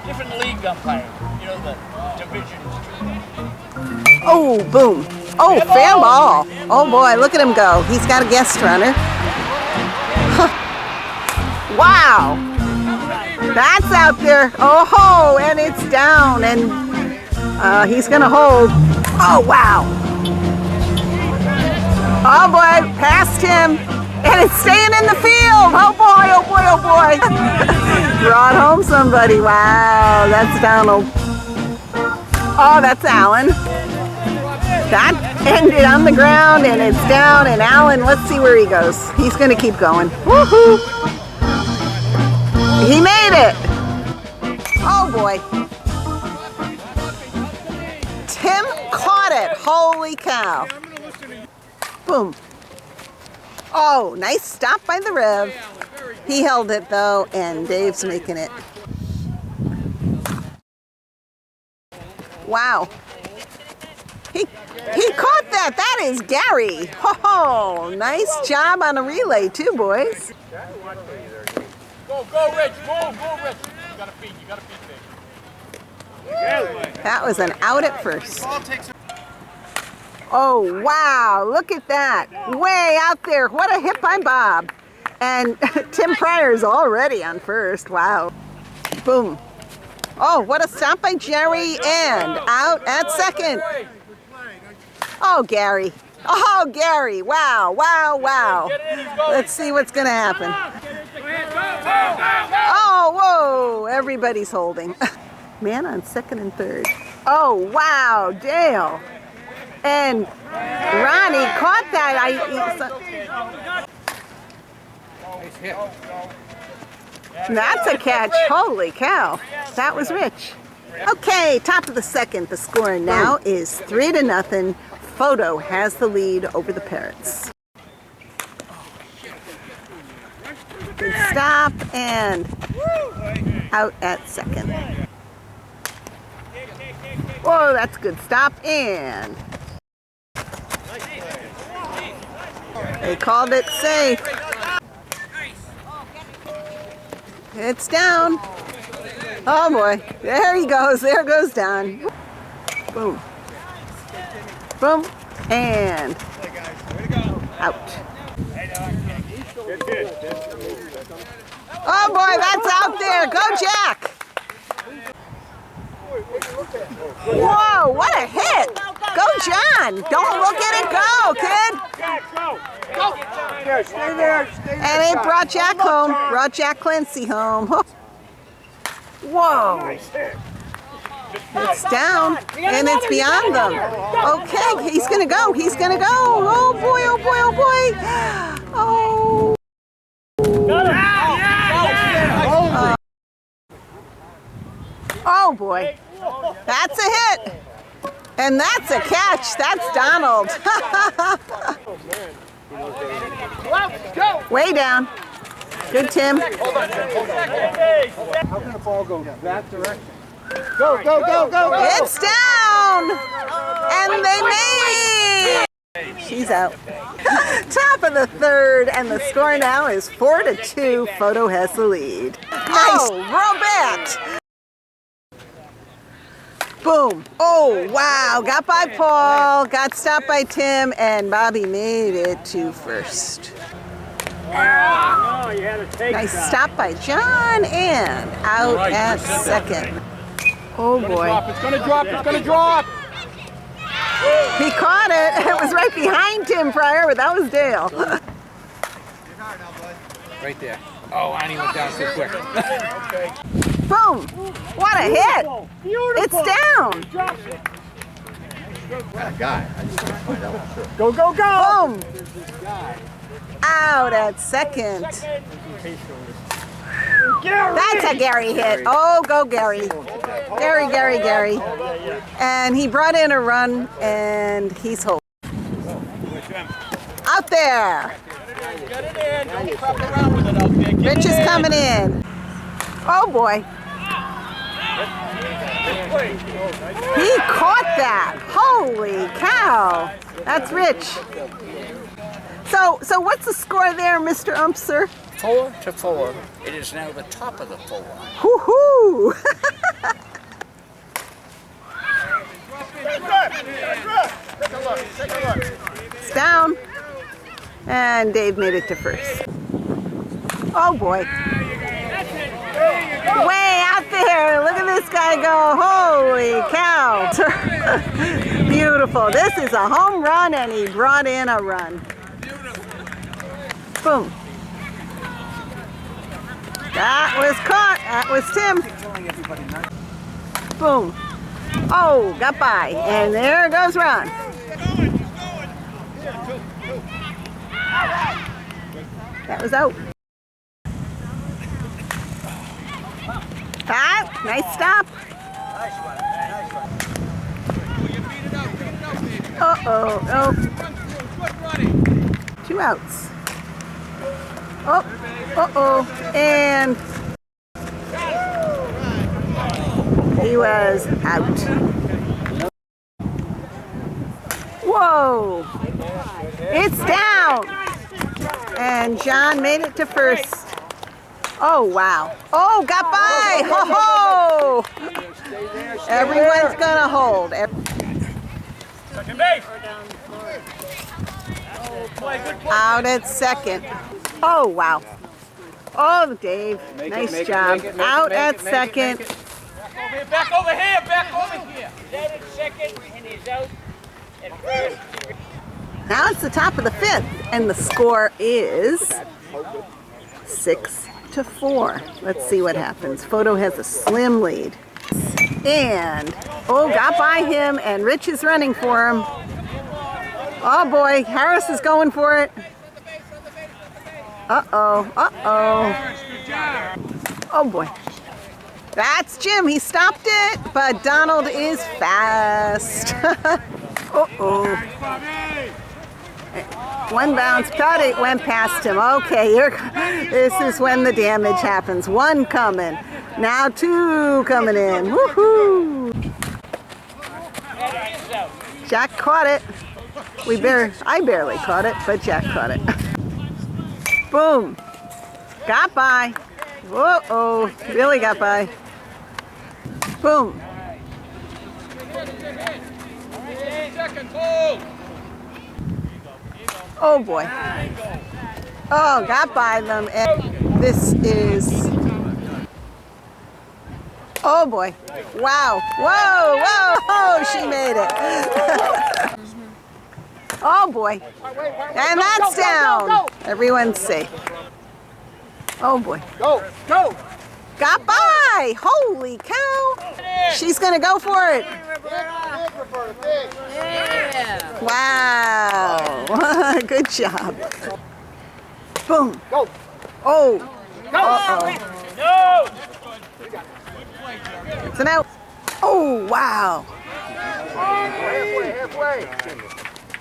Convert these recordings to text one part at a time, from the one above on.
different league umpire. You know, the division. Oh, boom. Oh, fair ball. Oh boy, look at him go. He's got a guest runner. Wow. That's out there. Oh ho, and it's down, and he's gonna hold. Oh wow. Oh boy, past him, and it's staying in the field. Oh boy, oh boy, oh boy. Brought home somebody. Wow, that's Donald. Oh, that's Alan. That ended on the ground, and it's down, and Alan, let's see where he goes. He's gonna keep going. Woohoo! He made it! Oh boy. Tim caught it. Holy cow. Boom. Oh, nice stop by the Rev. He held it though, and Dave's making it. Wow. He caught that. That is Gary. Oh, nice job on a relay too, boys. Go, Rich. Go, Rich. You gotta feed big. That was an out at first. Oh, wow. Look at that. Way out there. What a hit by Bob. And Tim Pryor's already on first. Wow. Boom. Oh, what a stop by Jerry, and out at second. Oh, Gary. Oh, Gary. Wow, wow, wow. Let's see what's going to happen. Oh, whoa. Everybody's holding. Man on second and third. Oh, wow. Dale. And Ronnie caught that. That's a catch. Holy cow. That was Rich. Okay, top of the second. The score now is 3-0. Photo has the lead over the Parrots. Good stop, and out at second. Whoa, that's a good stop, and they called it safe. It's down. Oh boy, there he goes. There goes Don. Boom. Boom, and out. Oh boy, that's out there. Go Jack. Whoa, what a hit. Go John. Don't look at it. Go, kid. Go. Stay there. And it brought Jack home. Brought Jack Clancy home. Whoa. It's down, and it's beyond them. Okay, he's going to go. He's going to go. Oh, boy, oh, boy, oh, boy. Oh. Oh, boy. That's a hit. And that's a catch. That's Donald. Way down. Good, Tim. How can the ball go that direction? Go. It's down! And they made! She's out. Top of the third, and the score now is 4-2. Photo has the lead. Nice Robert! Boom. Oh, wow. Got by Paul, got stopped by Tim, and Bobby made it to first. Nice stop by John, and out at second. Oh boy. It's gonna drop. He caught it. It was right behind Tim Pryor, but that was Dale. Right there. Oh, and he went down too quick. Boom. What a hit. It's down. Go. Boom. Out at second. That's a Gary hit. Oh, go Gary. Gary. And he brought in a run, and he's home. Out there. Rich is coming in. Oh, boy. He caught that. Holy cow. That's Rich. So what's the score there, Mr. Ump, sir? 4-4. It is now the top of the 4. Hoo-hoo. And Dave made it to first. Oh boy. Way out there. Look at this guy go. Holy cow. Beautiful. This is a home run, and he brought in a run. Boom. That was caught. That was Tim. Boom. Oh, got by. And there goes Ron. That was out. Ah, nice stop. Uh-oh. Oh. 2 outs. Oh. Uh-oh. And he was out. Whoa. It's down. And John made it to first. Oh, wow. Oh, got by. Ho, ho. Everyone's going to hold. Second base. Out at second. Oh, wow. Oh, Dave. Nice job. Out at second. Back over here. Dead at second, and he's out at first. Now it's the top of the 5th, and the score is 6-4. Let's see what happens. Photo has a slim lead. And, oh, got by him, and Rich is running for him. Oh boy, Harris is going for it. Uh-oh, uh-oh. Oh boy. That's Jim, he stopped it, but Donald is fast. Uh-oh. One bounce, thought it went past him. Okay, this is when the damage happens. 1 coming, now 2 coming in. Woohoo! Jack caught it. I barely caught it, but Jack caught it. Boom. Got by. Uh-oh, really got by. Boom. Oh boy. Oh, got by them. And this is... Oh boy. Wow. Whoa, whoa. Oh, she made it. Oh boy. And that's down. Everyone's safe. Oh boy. Go. Got by. Holy cow. She's going to go for it. Wow. Good job. Boom. Go. Oh. Uh-oh. No! It's an out. Oh, wow. Halfway.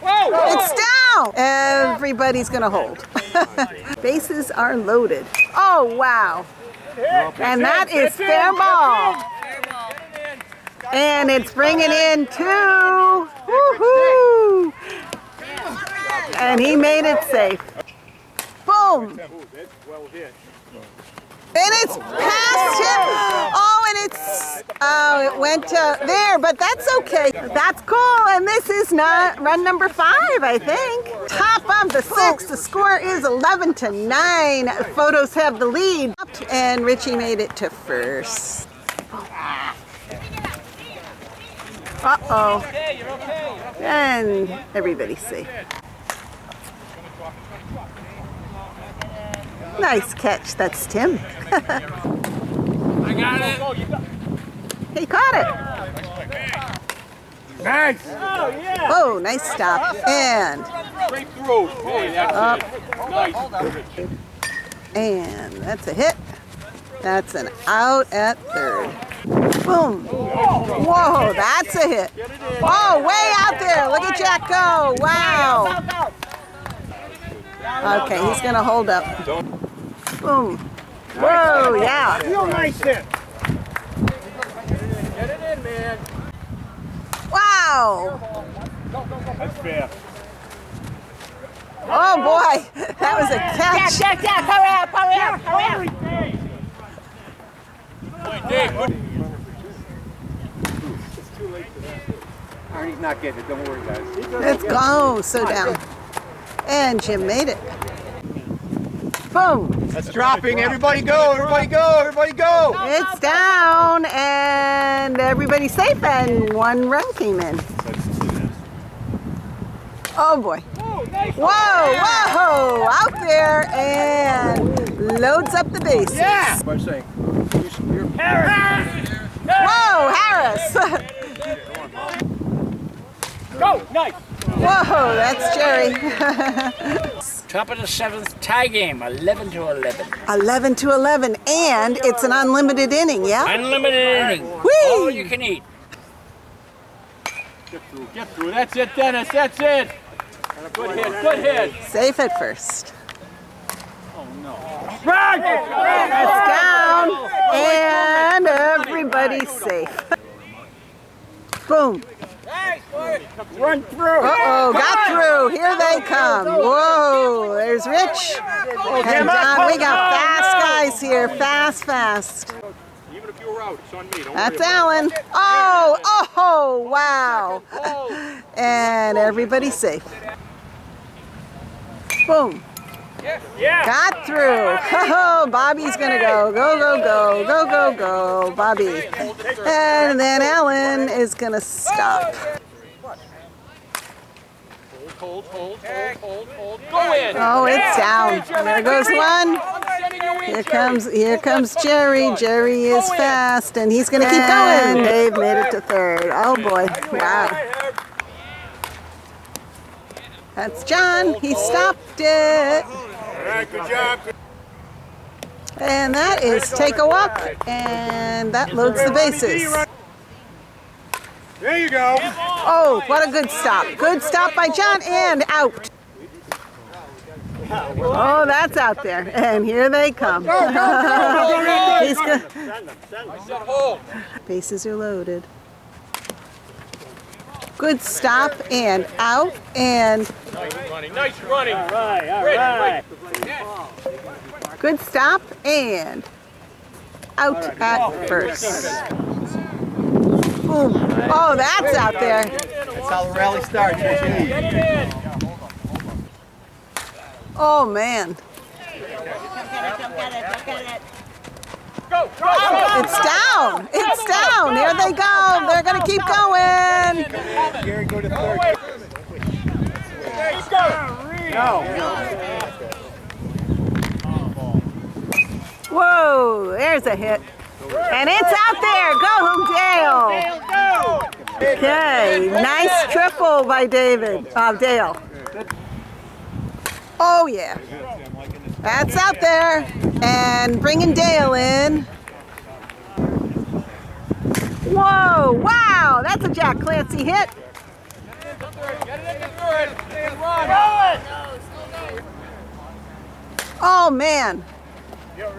It's down. Everybody's going to hold. Bases are loaded. Oh, wow. And that is fair ball. And it's bringing in 2. Woohoo! And he made it safe. Boom. And it's past him. Oh, it went to there, but that's okay. That's cool. And this is not run number 5, I think. Top of the 6th. The score is 11-9. Photos have the lead. And Richie made it to first. Uh-oh. And everybody's safe. Nice catch. That's Tim. I got it. He caught it. Nice. Oh, nice stop. And Straight through. up. Nice. And that's a hit. That's an out at third. Boom. Whoa, that's a hit. Oh, way out there. Look at Jack go. Wow. Okay, he's going to hold up. Boom. Whoa, yeah. Real nice hit. Get it in, man. Wow. That's fair. Oh, boy. That was a catch. Jack, hurry up. Dave, it's too late for that. Arnie's not getting it. Don't worry, guys. Let's go. So down. And Jim made it. Boom. That's dropping. Everybody go. Everybody go. Everybody go. It's down and everybody's safe and 1 run came in. Oh boy. Whoa, whoa, out there and loads up the bases. Yeah. I'm saying. Harris! Whoa, Harris. Go! Nice! Whoa, that's Jerry. Top of the 7th tie game, 11 to 11. 11 to 11, and it's an unlimited inning, yeah? Unlimited inning. Whee! All you can eat. Get through. Get through. That's it, Dennis. That's it. Good hit. Good hit. Safe at first. Oh no. It's down, and everybody's safe. Boom. Run through. Uh-oh, got through. Here they come. Whoa, there's Rich. And John, we got fast guys here. Fast, fast. Even if you were out, it's on me. Don't That's worry about Alan. Oh, wow. And everybody's safe. Boom. Yeah. Got through. Oh, Bobby's going to go. Go, go, go. Go, go, go. Bobby. And then Alan is going to stop. Hold. Go in. Oh, it's down. There goes one. Here comes Jerry. Jerry is fast, and he's going to keep going. Dave made it to third. Oh boy! Wow. That's John. He stopped it. All right, good job. And that is take a walk, and that loads the bases. There you go. Oh, what a good stop. Good stop by John, and out. Oh, that's out there. And here they come. He's good. Bases are loaded. Good stop and out and Nice running. All right. good stop and out at first. Boom. Oh, that's out there. That's how the rally starts. Oh, man. It's down. It's down. Here they go. They're going to keep going. Gary, go to third. No. Whoa, there's a hit. And it's out there. Go, Dale. Okay, nice triple by Dale. Oh, yeah. That's out there. And bringing Dale in. Whoa, wow, that's a Jack Clancy hit. Oh, man.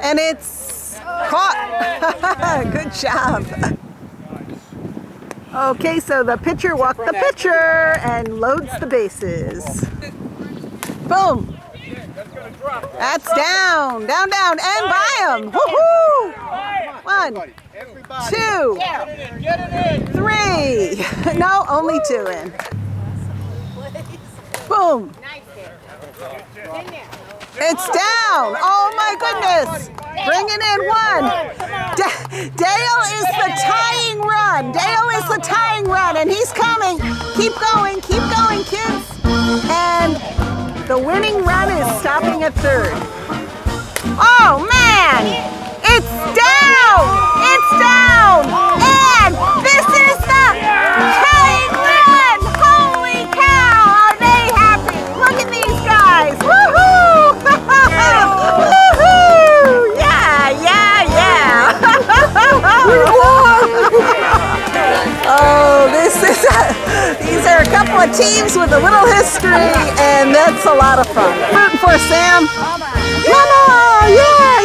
And it's caught. Good job. Okay, so the pitcher walked the pitcher and loads the bases. Boom. That's down, down, down, and by him. Woohoo! 1, 2, 3. No, only 2 in. Boom. It's down. Oh my goodness. Bringing in 1. Dale is the tying run. Dale is the tying run, and he's coming. Keep going, kids. And the winning run is stopping at third. Oh man! It's down! It's down! And this is the tying run! Holy cow! Are they happy? Look at these guys! Woohoo! Woohoo! Yeah! We won! Oh, these are a couple of teams with a little history, and that's a lot of fun. Rooting for Sam. Mama! Yeah!